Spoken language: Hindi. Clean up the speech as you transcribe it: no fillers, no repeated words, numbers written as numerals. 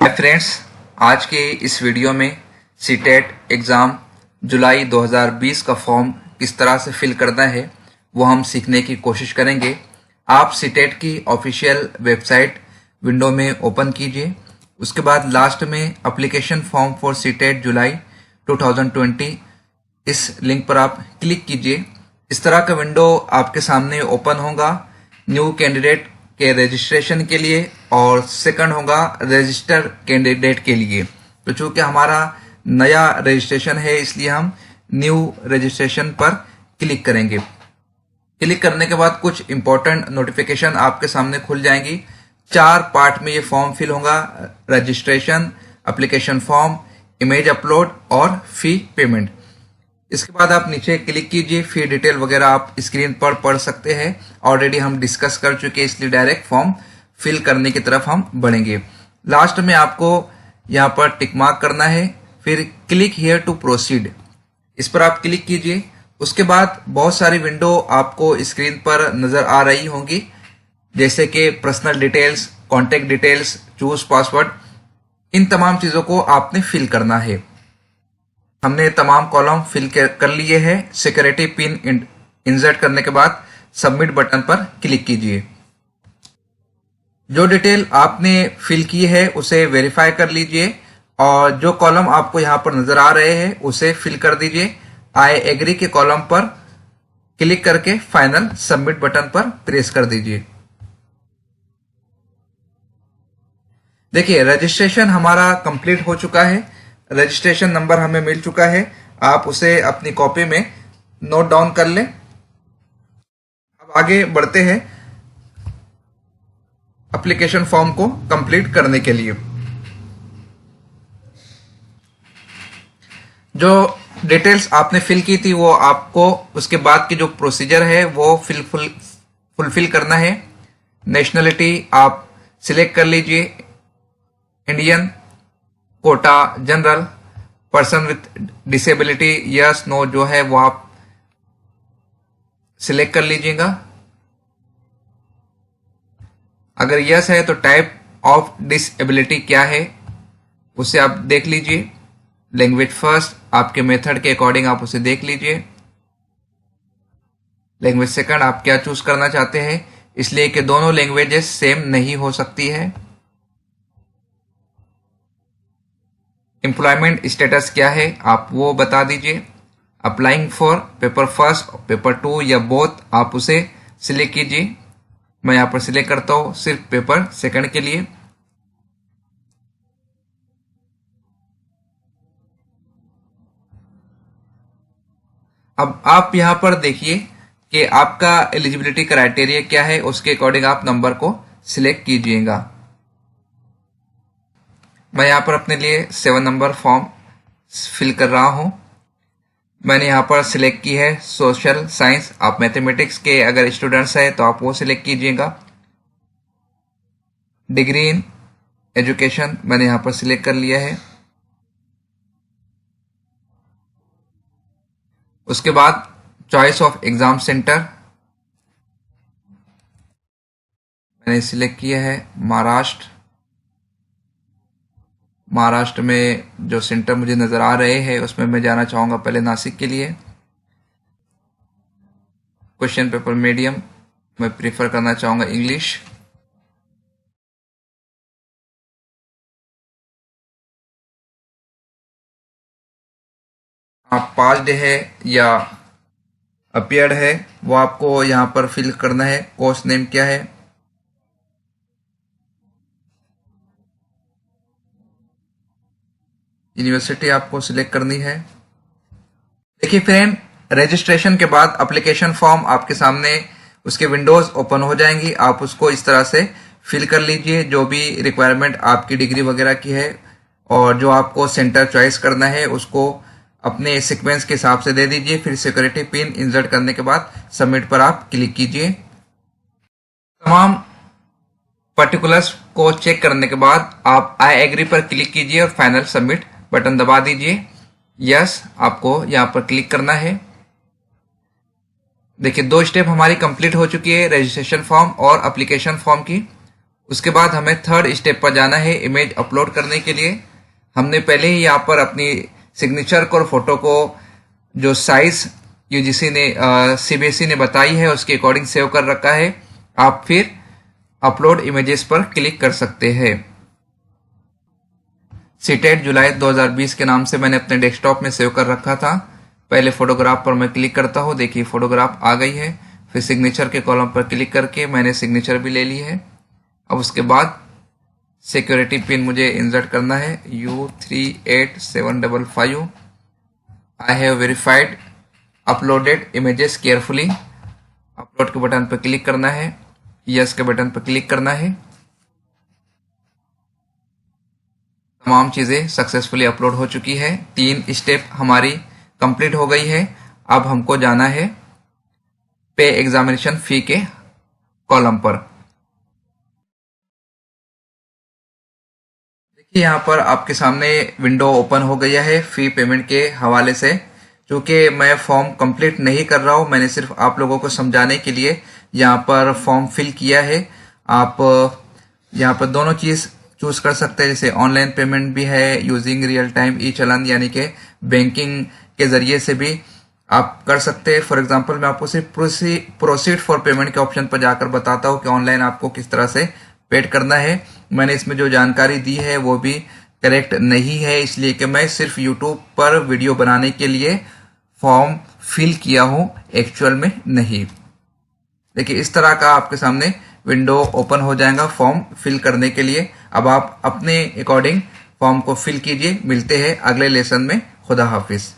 हाय फ्रेंड्स, आज के इस वीडियो में सीटेट एग्ज़ाम जुलाई 2020 का फॉर्म किस तरह से फिल करना है वो हम सीखने की कोशिश करेंगे। आप सीटेट की ऑफिशियल वेबसाइट विंडो में ओपन कीजिए। उसके बाद लास्ट में एप्लीकेशन फॉर्म फॉर सीटेट जुलाई 2020 इस लिंक पर आप क्लिक कीजिए। इस तरह का विंडो आपके सामने ओपन होगा न्यू कैंडिडेट के रजिस्ट्रेशन के लिए, और सेकंड होगा रजिस्टर कैंडिडेट के लिए। तो चूंकि हमारा नया रजिस्ट्रेशन है इसलिए हम न्यू रजिस्ट्रेशन पर क्लिक करेंगे। क्लिक करने के बाद कुछ इंपॉर्टेंट नोटिफिकेशन आपके सामने खुल जाएंगी। 4 पार्ट में ये फॉर्म फिल होगा: registration, application form, image upload और फी पेमेंट। इसके बाद आप नीचे क्लिक कीजिए। फी डिटेल वगैरह आप स्क्रीन पर पढ़ सकते हैं, ऑलरेडी हम डिस्कस कर चुके हैं, इसलिए डायरेक्ट फॉर्म फिल करने की तरफ हम बढ़ेंगे। लास्ट में आपको यहाँ पर टिक मार्क करना है, फिर क्लिक हियर टू प्रोसीड, इस पर आप क्लिक कीजिए। उसके बाद बहुत सारी विंडो आपको स्क्रीन पर नजर आ रही होंगी, जैसे कि personal details, contact details, choose password. इन तमाम चीजों को आपने फिल करना है। हमने तमाम कॉलम फिल कर लिए हैं। सिक्योरिटी पिन इंसर्ट करने के बाद सबमिट बटन पर क्लिक कीजिए। जो डिटेल आपने फिल की है उसे वेरीफाई कर लीजिए, और जो कॉलम आपको यहां पर नजर आ रहे हैं उसे फिल कर दीजिए। आई एग्री के कॉलम पर क्लिक करके फाइनल सबमिट बटन पर प्रेस कर दीजिए। देखिए, रजिस्ट्रेशन हमारा कंप्लीट हो चुका है। रजिस्ट्रेशन नंबर हमें मिल चुका है, आप उसे अपनी कॉपी में नोट डाउन कर लें। अब आगे बढ़ते हैं एप्लीकेशन फॉर्म को कंप्लीट करने के लिए। जो डिटेल्स आपने फिल की थी वो आपको उसके बाद की जो प्रोसीजर है वो फुलफिल करना है। नेशनलिटी आप सिलेक्ट कर लीजिए, Indian, quota, general, person with disability, yes no जो है वो आप सिलेक्ट कर लीजिएगा। अगर यस है तो टाइप ऑफ डिसेबिलिटी क्या है उसे आप देख लीजिए। लैंग्वेज फर्स्ट, आपके मेथड के अकॉर्डिंग आप उसे देख लीजिए। लैंग्वेज सेकंड, आप क्या चूज करना चाहते हैं, इसलिए कि दोनों लैंग्वेजेस सेम नहीं हो सकती है। एम्प्लॉयमेंट स्टेटस क्या है आप वो बता दीजिए। Applying for paper first, paper 2 या बोथ आप उसे सिलेक्ट कीजिए। मैं यहां पर सिलेक्ट करता हूं सिर्फ पेपर सेकंड के लिए। अब आप यहां पर देखिए कि आपका एलिजिबिलिटी क्राइटेरिया क्या है, उसके अकॉर्डिंग आप नंबर को सिलेक्ट कीजिएगा। मैं यहाँ पर अपने लिए 7 नंबर फॉर्म फिल कर रहा हूँ। मैंने यहाँ पर सिलेक्ट की है सोशल साइंस। आप मैथमेटिक्स के अगर स्टूडेंट्स हैं तो आप वो सिलेक्ट कीजिएगा। डिग्री इन एजुकेशन मैंने यहाँ पर सिलेक्ट कर लिया है। उसके बाद चॉइस ऑफ एग्जाम सेंटर मैंने सिलेक्ट किया है महाराष्ट्र। महाराष्ट्र में जो सेंटर मुझे नजर आ रहे हैं उसमें मैं जाना चाहूंगा पहले नासिक के लिए। क्वेश्चन पेपर मीडियम मैं प्रीफर करना चाहूंगा इंग्लिश। आप पास्ड है या अपीयर्ड है वो आपको यहां पर फिल करना है। कोर्स नेम क्या है, यूनिवर्सिटी आपको सिलेक्ट करनी है। देखिए फ्रेंड, रजिस्ट्रेशन के बाद एप्लीकेशन फॉर्म आपके सामने उसके विंडोज ओपन हो जाएंगी। आप उसको इस तरह से फिल कर लीजिए, जो भी रिक्वायरमेंट आपकी डिग्री वगैरह की है, और जो आपको सेंटर चॉइस करना है उसको अपने सीक्वेंस के हिसाब से दे दीजिए। फिर सिक्योरिटी पिन इंसर्ट करने के बाद सबमिट पर आप क्लिक कीजिए। तमाम पर्टिकुलर्स को चेक करने के बाद आप आई एग्री पर क्लिक कीजिए और फाइनल सबमिट बटन दबा दीजिए। यस आपको यहां पर क्लिक करना है। देखिए 2 स्टेप हमारी कंप्लीट हो चुकी है, रजिस्ट्रेशन फॉर्म और एप्लीकेशन फॉर्म की। उसके बाद हमें थर्ड स्टेप पर जाना है इमेज अपलोड करने के लिए। हमने पहले ही यहाँ पर अपनी सिग्नेचर को और फोटो को जो साइज यूजीसी ने सीबीएसई ने बताई है उसके अकॉर्डिंग सेव कर रखा है। आप फिर अपलोड इमेजेस पर क्लिक कर सकते हैं। सीटेट जुलाई 2020 के नाम से मैंने अपने डेस्कटॉप में सेव कर रखा था। पहले फोटोग्राफ पर मैं क्लिक करता हूँ, देखिए फोटोग्राफ आ गई है। फिर सिग्नेचर के कॉलम पर क्लिक करके मैंने सिग्नेचर भी ले ली है। अब उसके बाद सिक्योरिटी पिन मुझे इंसर्ट करना है U38755। I have verified uploaded images carefully. Upload के बटन पर क्लिक करना है, यस के बटन पर क्लिक करना है। तमाम चीजें सक्सेसफुली अपलोड हो चुकी है। 3 स्टेप हमारी कंप्लीट हो गई है। अब हमको जाना है पे एग्जामिनेशन फी के कॉलम पर। देखिए यहाँ पर आपके सामने विंडो ओपन हो गया है फी पेमेंट के हवाले से। क्योंकि मैं फॉर्म कंप्लीट नहीं कर रहा हूँ, मैंने सिर्फ आप लोगों को समझाने के लिए यहाँ पर फॉर्म फिल किया है। आप यहाँ पर दोनों चीज चूज कर सकते हैं, जैसे ऑनलाइन पेमेंट भी है, यूजिंग रियल टाइम ई चलन यानी कि बैंकिंग के जरिए से भी आप कर सकते हैं। फॉर एग्जांपल मैं आपको सिर्फ प्रोसीड फॉर पेमेंट के ऑप्शन पर जाकर बताता हूँ कि ऑनलाइन आपको किस तरह से पेड करना है। मैंने इसमें जो जानकारी दी है वो भी करेक्ट नहीं है, इसलिए कि मैं सिर्फ यूट्यूब पर वीडियो बनाने के लिए फॉर्म फिल किया हूँ, एक्चुअल में नहीं। देखिए इस तरह का आपके सामने विंडो ओपन हो जाएगा फॉर्म फिल करने के लिए। अब आप अपने अकॉर्डिंग फॉर्म को फिल कीजिए। मिलते हैं अगले लेसन में। खुदा हाफिज।